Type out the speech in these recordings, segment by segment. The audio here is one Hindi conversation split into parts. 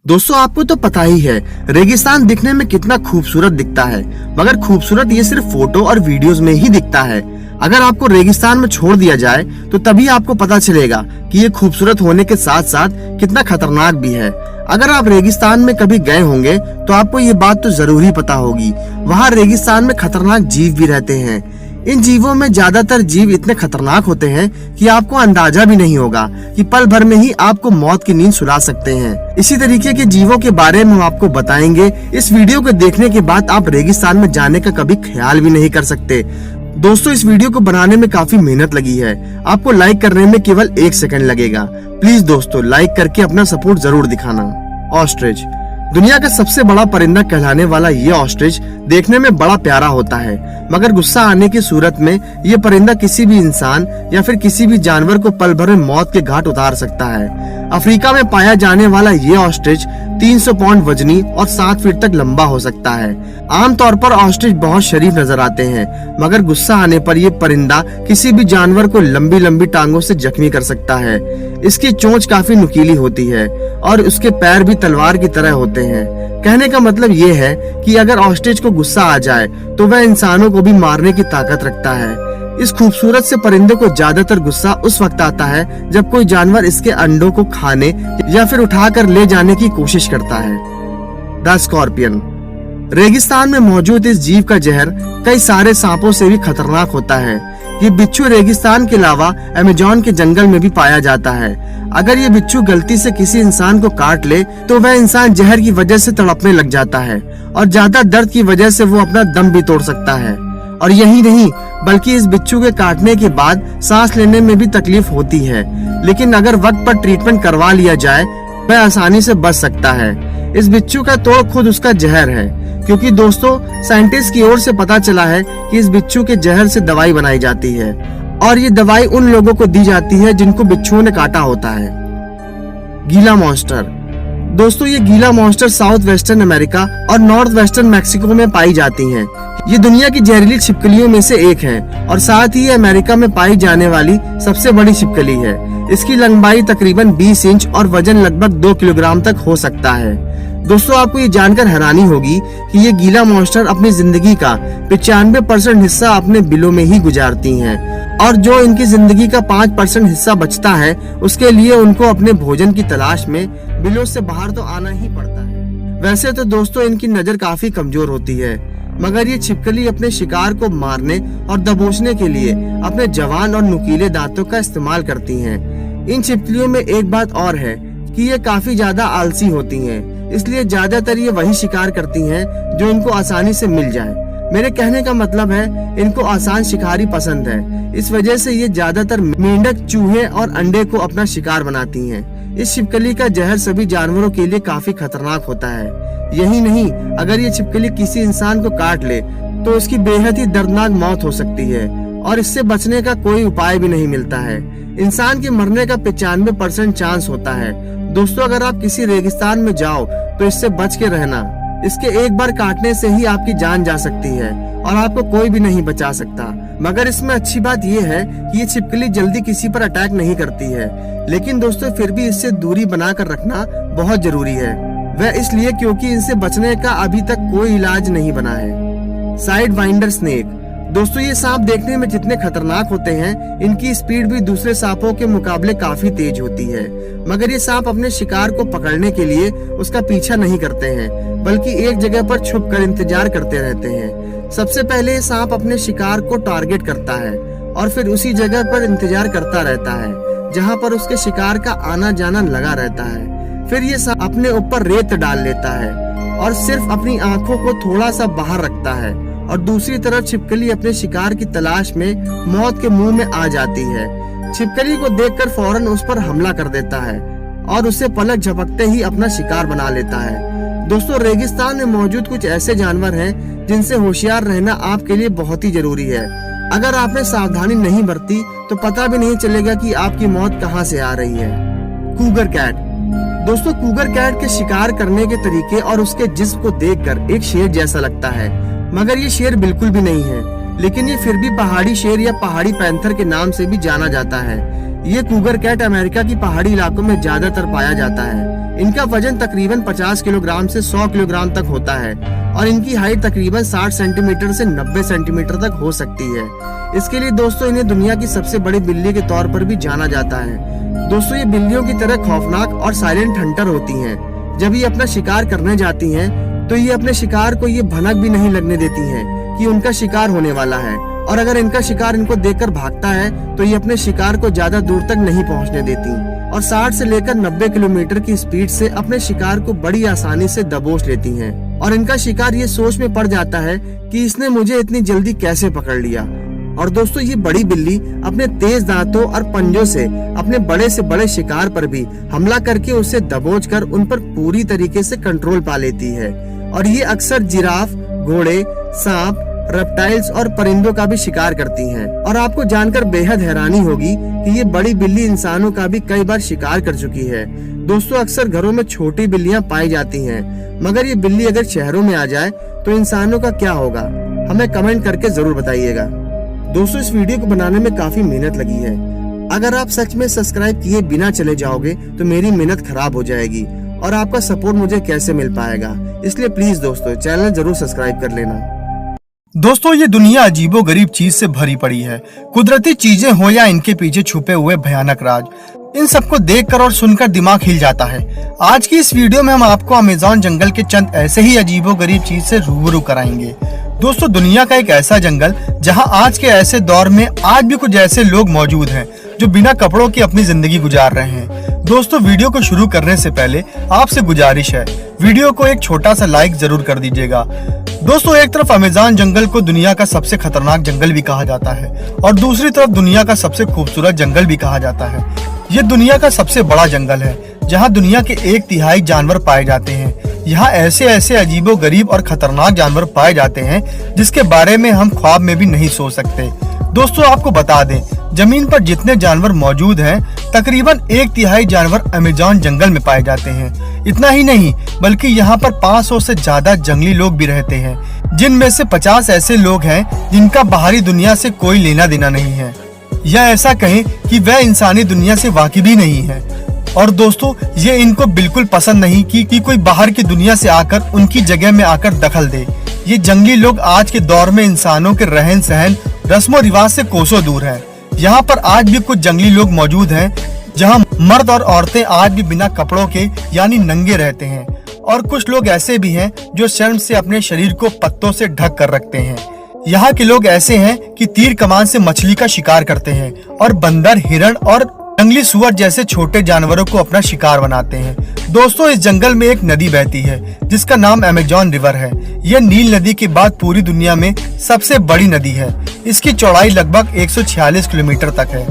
दोस्तों आपको तो पता ही है रेगिस्तान दिखने में कितना खूबसूरत दिखता है, मगर खूबसूरत ये सिर्फ फोटो और वीडियोस में ही दिखता है। अगर आपको रेगिस्तान में छोड़ दिया जाए तो तभी आपको पता चलेगा कि ये खूबसूरत होने के साथ साथ कितना खतरनाक भी है। अगर आप रेगिस्तान में कभी गए होंगे तो आपको ये बात तो जरूर ही पता होगी, वहाँ रेगिस्तान में खतरनाक जीव भी रहते हैं। इन जीवों में ज्यादातर जीव इतने खतरनाक होते हैं कि आपको अंदाजा भी नहीं होगा कि पल भर में ही आपको मौत की नींद सुला सकते हैं। इसी तरीके के जीवों के बारे में हम आपको बताएंगे। इस वीडियो को देखने के बाद आप रेगिस्तान में जाने का कभी ख्याल भी नहीं कर सकते। दोस्तों इस वीडियो को बनाने में काफी मेहनत लगी है, आपको लाइक करने में केवल 1 सेकंड लगेगा। प्लीज दोस्तों लाइक करके अपना सपोर्ट जरूर दिखाना। ऑस्ट्रिच दुनिया का सबसे बड़ा परिंदा कहलाने वाला ये ऑस्ट्रिच देखने में बड़ा प्यारा होता है, मगर गुस्सा आने की सूरत में ये परिंदा किसी भी इंसान या फिर किसी भी जानवर को पल भर में मौत के घाट उतार सकता है। अफ्रीका में पाया जाने वाला ये ऑस्ट्रिच 300 पाउंड वजनी और 7 फीट तक लंबा हो सकता है। आमतौर पर ऑस्ट्रिच बहुत शरीफ नजर आते हैं, मगर गुस्सा आने पर ये परिंदा किसी भी जानवर को लंबी लंबी टांगों से जख्मी कर सकता है। इसकी चोंच काफी नुकीली होती है और उसके पैर भी तलवार की तरह होते हैं। कहने का मतलब ये है कि अगर ऑस्ट्रिच को गुस्सा आ जाए तो वह इंसानों को भी मारने की ताकत रखता है। इस खूबसूरत से परिंदे को ज्यादातर गुस्सा उस वक्त आता है जब कोई जानवर इसके अंडों को खाने या फिर उठाकर ले जाने की कोशिश करता है। द स्कॉर्पियन रेगिस्तान में मौजूद इस जीव का जहर कई सारे सांपों से भी खतरनाक होता है। ये बिच्छू रेगिस्तान के अलावा अमेज़न के जंगल में भी पाया जाता है। अगर ये बिच्छू गलती से किसी इंसान को काट ले तो वह इंसान जहर की वजह से तड़पने लग जाता है और ज्यादा दर्द की वजह से वो अपना दम भी तोड़ सकता है। और यही नहीं बल्कि इस बिच्छू के काटने के बाद सांस लेने में भी तकलीफ होती है, लेकिन अगर वक्त पर ट्रीटमेंट करवा लिया जाए वह आसानी से बच सकता है। इस बिच्छू का तोड़ खुद उसका जहर है, क्योंकि दोस्तों साइंटिस्ट की ओर से पता चला है कि इस बिच्छू के जहर से दवाई बनाई जाती है और ये दवाई उन लोगों को दी जाती है जिनको बिच्छुओं ने काटा होता है। गीला मॉन्स्टर दोस्तों ये गीला मॉन्स्टर साउथ वेस्टर्न अमेरिका और नॉर्थ वेस्टर्न मैक्सिको में पाई जाती हैं। ये दुनिया की जहरीली छिपकलियों में से एक है और साथ ही ये अमेरिका में पाई जाने वाली सबसे बड़ी छिपकली है। इसकी लंबाई तकरीबन 20 इंच और वजन लगभग 2 किलोग्राम तक हो सकता है। दोस्तों आपको ये जानकर हैरानी होगी कि ये गीला मॉन्स्टर अपनी जिंदगी का 95% हिस्सा अपने बिलों में ही गुजारती हैं और जो इनकी जिंदगी का 5% हिस्सा बचता है उसके लिए उनको अपने भोजन की तलाश में बिलों से बाहर तो आना ही पड़ता है। वैसे तो दोस्तों इनकी नजर काफी कमजोर होती है, मगर ये छिपकली अपने शिकार को मारने और दबोचने के लिए अपने जवान और नुकीले दांतों का इस्तेमाल करती हैं। इन छिपकलियों में एक बात और है कि ये काफी ज्यादा आलसी होती हैं, इसलिए ज्यादातर ये वही शिकार करती हैं जो इनको आसानी से मिल जाए। मेरे कहने का मतलब है इनको आसान शिकारी पसंद है, इस वजह से ये ज्यादातर मेंढक, चूहे और अंडे को अपना शिकार बनाती हैं। इस छिपकली का जहर सभी जानवरों के लिए काफी खतरनाक होता है। यही नहीं, अगर ये छिपकली किसी इंसान को काट ले तो उसकी बेहद ही दर्दनाक मौत हो सकती है और इससे बचने का कोई उपाय भी नहीं मिलता है। इंसान के मरने का 95% चांस होता है। दोस्तों अगर आप किसी रेगिस्तान में जाओ तो इससे बच के रहना। इसके एक बार काटने से ही आपकी जान जा सकती है और आपको कोई भी नहीं बचा सकता। मगर इसमें अच्छी बात यह है कि ये छिपकली जल्दी किसी पर अटैक नहीं करती है, लेकिन दोस्तों फिर भी इससे दूरी बनाकर रखना बहुत जरूरी है। वह इसलिए क्योंकि इनसे बचने का अभी तक कोई इलाज नहीं बना है। साइड वाइंडर स्नेक दोस्तों ये सांप देखने में जितने खतरनाक होते हैं, इनकी स्पीड भी दूसरे सांपों के मुकाबले काफी तेज होती है। मगर ये सांप अपने शिकार को पकड़ने के लिए उसका पीछा नहीं करते हैं, बल्कि एक जगह पर छुप कर इंतजार करते रहते हैं। सबसे पहले ये सांप अपने शिकार को टारगेट करता है और फिर उसी जगह पर इंतजार करता रहता है जहाँ पर उसके शिकार का आना जाना लगा रहता है। फिर ये सांप अपने ऊपर रेत डाल लेता है और सिर्फ अपनी आंखों को थोड़ा सा बाहर रखता है और दूसरी तरफ छिपकली अपने शिकार की तलाश में मौत के मुंह में आ जाती है। छिपकली को देखकर फौरन उस पर हमला कर देता है और उसे पलक झपकते ही अपना शिकार बना लेता है। दोस्तों रेगिस्तान में मौजूद कुछ ऐसे जानवर हैं जिनसे होशियार रहना आपके लिए बहुत ही जरूरी है। अगर आपने सावधानी नहीं बरती तो पता भी नहीं चलेगा कि आपकी मौत कहां से आ रही है। कूगर कैट दोस्तों कूगर कैट के शिकार करने के तरीके और उसके जिस्म को देखकर एक शेर जैसा लगता है, मगर ये शेर बिल्कुल भी नहीं है, लेकिन ये फिर भी पहाड़ी शेर या पहाड़ी पैंथर के नाम से भी जाना जाता है। ये कूगर कैट अमेरिका की पहाड़ी इलाकों में ज्यादातर पाया जाता है। इनका वजन तकरीबन 50 किलोग्राम से 100 किलोग्राम तक होता है और इनकी हाइट तकरीबन 60 सेंटीमीटर से 90 सेंटीमीटर तक हो सकती है। इसके लिए दोस्तों इन्हें दुनिया की सबसे बड़ी बिल्ली के तौर पर भी जाना जाता है। दोस्तों ये बिल्लियों की तरह खौफनाक और साइलेंट हंटर होती हैं। जब ये अपना शिकार करने जाती हैं तो ये अपने शिकार को ये भनक भी नहीं लगने देती हैं कि उनका शिकार होने वाला है, और अगर इनका शिकार इनको देखकर भागता है तो ये अपने शिकार को ज्यादा दूर तक नहीं पहुंचने देती और 60 से लेकर 90 किलोमीटर की स्पीड से अपने शिकार को बड़ी आसानी से दबोच लेती हैं और इनका शिकार ये सोच में पड़ जाता है कि इसने मुझे इतनी जल्दी कैसे पकड़ लिया। और दोस्तों ये बड़ी बिल्ली अपने तेज दांतों और पंजों से अपने बड़े से बड़े शिकार पर भी हमला करके उसे दबोच कर उन पर पूरी तरीके से कंट्रोल पा लेती है। और ये अक्सर जिराफ, घोड़े, सांप, रेप्टाइल्स और परिंदों का भी शिकार करती हैं। और आपको जानकर बेहद हैरानी होगी कि ये बड़ी बिल्ली इंसानों का भी कई बार शिकार कर चुकी है। दोस्तों अक्सर घरों में छोटी बिल्लियां पाई जाती हैं, मगर ये बिल्ली अगर शहरों में आ जाए तो इंसानों का क्या होगा? हमें कमेंट करके जरूर बताइएगा। दोस्तों इस वीडियो को बनाने में काफी मेहनत लगी है। अगर आप सच में सब्सक्राइब किए बिना चले जाओगे तो मेरी मेहनत खराब हो जाएगी और आपका सपोर्ट मुझे कैसे मिल पाएगा। इसलिए प्लीज दोस्तों चैनल जरूर सब्सक्राइब कर लेना। दोस्तों ये दुनिया अजीबो गरीब चीज से भरी पड़ी है। कुदरती चीजें हो या इनके पीछे छुपे हुए भयानक राज, इन सबको देखकर और सुनकर दिमाग हिल जाता है। आज की इस वीडियो में हम आपको अमेज़न जंगल के चंद ऐसे ही अजीबो गरीब चीज से रूबरू कराएंगे। दोस्तों दुनिया का एक ऐसा जंगल जहां आज के ऐसे दौर में आज भी कुछ ऐसे लोग मौजूद हैं जो बिना कपड़ों की अपनी जिंदगी गुजार रहे हैं। दोस्तों वीडियो को शुरू करने से पहले आपसे गुजारिश है, वीडियो को एक छोटा सा लाइक जरूर कर दीजिएगा। दोस्तों एक तरफ अमेज़न जंगल को दुनिया का सबसे खतरनाक जंगल भी कहा जाता है और दूसरी तरफ दुनिया का सबसे खूबसूरत जंगल भी कहा जाता है। ये दुनिया का सबसे बड़ा जंगल है जहां दुनिया के 1/3 जानवर पाए जाते हैं। यहाँ ऐसे ऐसे अजीबो गरीब और खतरनाक जानवर पाए जाते हैं जिसके बारे में हम ख्वाब में भी नहीं सोच सकते। दोस्तों आपको बता दें, जमीन पर जितने जानवर मौजूद हैं तकरीबन 1/3 जानवर अमेज़न जंगल में पाए जाते हैं। इतना ही नहीं बल्कि यहाँ पर 500 से ज्यादा जंगली लोग भी रहते हैं, जिनमें से 50 ऐसे लोग हैं जिनका बाहरी दुनिया से कोई लेना देना नहीं है, या ऐसा कहें कि वह इंसानी दुनिया से वाकिफ ही नहीं है। और दोस्तों ये इनको बिल्कुल पसंद नहीं कि कोई बाहर की दुनिया से आकर उनकी जगह में आकर दखल दे। ये जंगली लोग आज के दौर में इंसानों के रहन सहन, रस्मों रिवाज से कोसों दूर है। यहाँ पर आज भी कुछ जंगली लोग मौजूद हैं जहाँ मर्द और औरतें आज भी बिना कपड़ों के यानी नंगे रहते हैं, और कुछ लोग ऐसे भी हैं जो शर्म से अपने शरीर को पत्तों से ढक कर रखते हैं। यहाँ के लोग ऐसे हैं कि तीर कमान से मछली का शिकार करते हैं और बंदर, हिरण और जंगली सुअर जैसे छोटे जानवरों को अपना शिकार बनाते हैं। दोस्तों इस जंगल में एक नदी बहती है जिसका नाम अमेज़न रिवर है। यह नील नदी के बाद पूरी दुनिया में सबसे बड़ी नदी है। इसकी चौड़ाई लगभग 146 किलोमीटर तक है।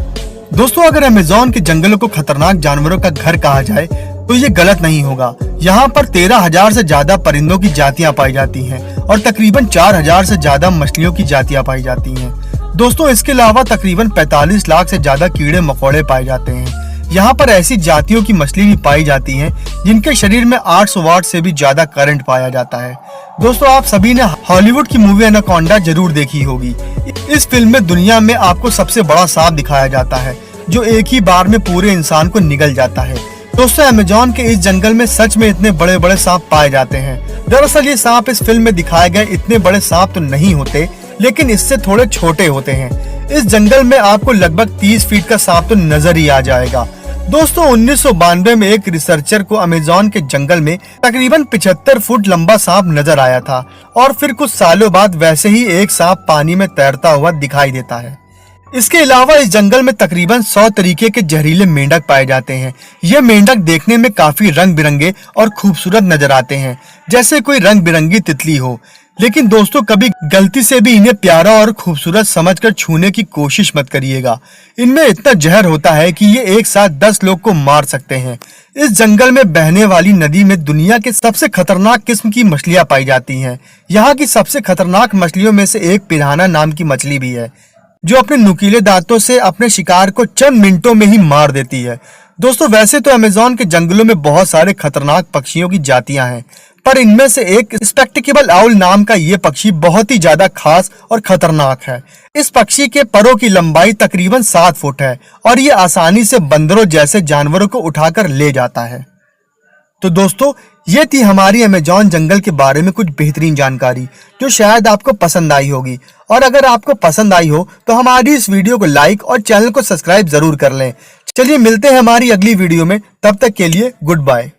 दोस्तों अगर अमेज़न के जंगलों को खतरनाक जानवरों का घर कहा जाए तो ये गलत नहीं होगा। यहाँ पर 13,000 से ज्यादा परिंदों की जातियाँ पाई जाती हैं और तकरीबन 4,000 से ज्यादा मछलियों की जातियाँ पाई जाती हैं। दोस्तों इसके अलावा तकरीबन 45 लाख से ज्यादा कीड़े मकोड़े पाए जाते हैं। यहाँ पर ऐसी जातियों की मछली भी पाई जाती हैं जिनके शरीर में 800 वाट से भी ज्यादा करंट पाया जाता है। दोस्तों आप सभी ने हॉलीवुड की मूवी एनाकोंडा जरूर देखी होगी। इस फिल्म में दुनिया में आपको सबसे बड़ा सांप दिखाया जाता है जो एक ही बार में पूरे इंसान को निगल जाता है। दोस्तों अमेज़न के इस जंगल में सच में इतने बड़े बड़े सांप पाए जाते हैं। दरअसल ये सांप इस फिल्म में दिखाए गए इतने बड़े सांप तो नहीं होते, लेकिन इससे थोड़े छोटे होते हैं। इस जंगल में आपको लगभग 30 फीट का सांप तो नजर ही आ जाएगा। दोस्तों 1992 में एक रिसर्चर को अमेज़न के जंगल में तकरीबन 75 फुट लंबा सांप नजर आया था और फिर कुछ सालों बाद वैसे ही एक सांप पानी में तैरता हुआ दिखाई देता है। इसके अलावा इस जंगल में तकरीबन 100 तरीके के जहरीले मेंढक पाए जाते हैं। ये मेंढक देखने में काफी रंग बिरंगे और खूबसूरत नजर आते हैं, जैसे कोई रंग बिरंगी तितली हो। लेकिन दोस्तों कभी गलती से भी इन्हें प्यारा और खूबसूरत समझकर छूने की कोशिश मत करिएगा। इनमें इतना जहर होता है कि ये एक साथ 10 लोग को मार सकते हैं। इस जंगल में बहने वाली नदी में दुनिया के सबसे खतरनाक किस्म की मछलियां पाई जाती हैं। यहाँ की सबसे खतरनाक मछलियों में से एक पिरान्हा नाम की मछली भी है, जो अपने नुकीले दांतों से अपने शिकार को चंद मिनटों में ही मार देती है। दोस्तों वैसे तो अमेज़न के जंगलों में बहुत सारे खतरनाक पक्षियों की जातियां हैं, पर इनमें से एक स्पेक्टेकल आउल नाम का ये पक्षी बहुत ही ज्यादा खास और खतरनाक है। इस पक्षी के परों की लंबाई तकरीबन 7 फुट है और ये आसानी से बंदरों जैसे जानवरों को उठाकर ले जाता है। तो दोस्तों ये थी हमारी अमेजॉन जंगल के बारे में कुछ बेहतरीन जानकारी जो शायद आपको पसंद आई होगी। और अगर आपको पसंद आई हो तो हमारी इस वीडियो को लाइक और चैनल को सब्सक्राइब जरूर कर लें। चलिए मिलते हैं हमारी अगली वीडियो में, तब तक के लिए गुड बाय।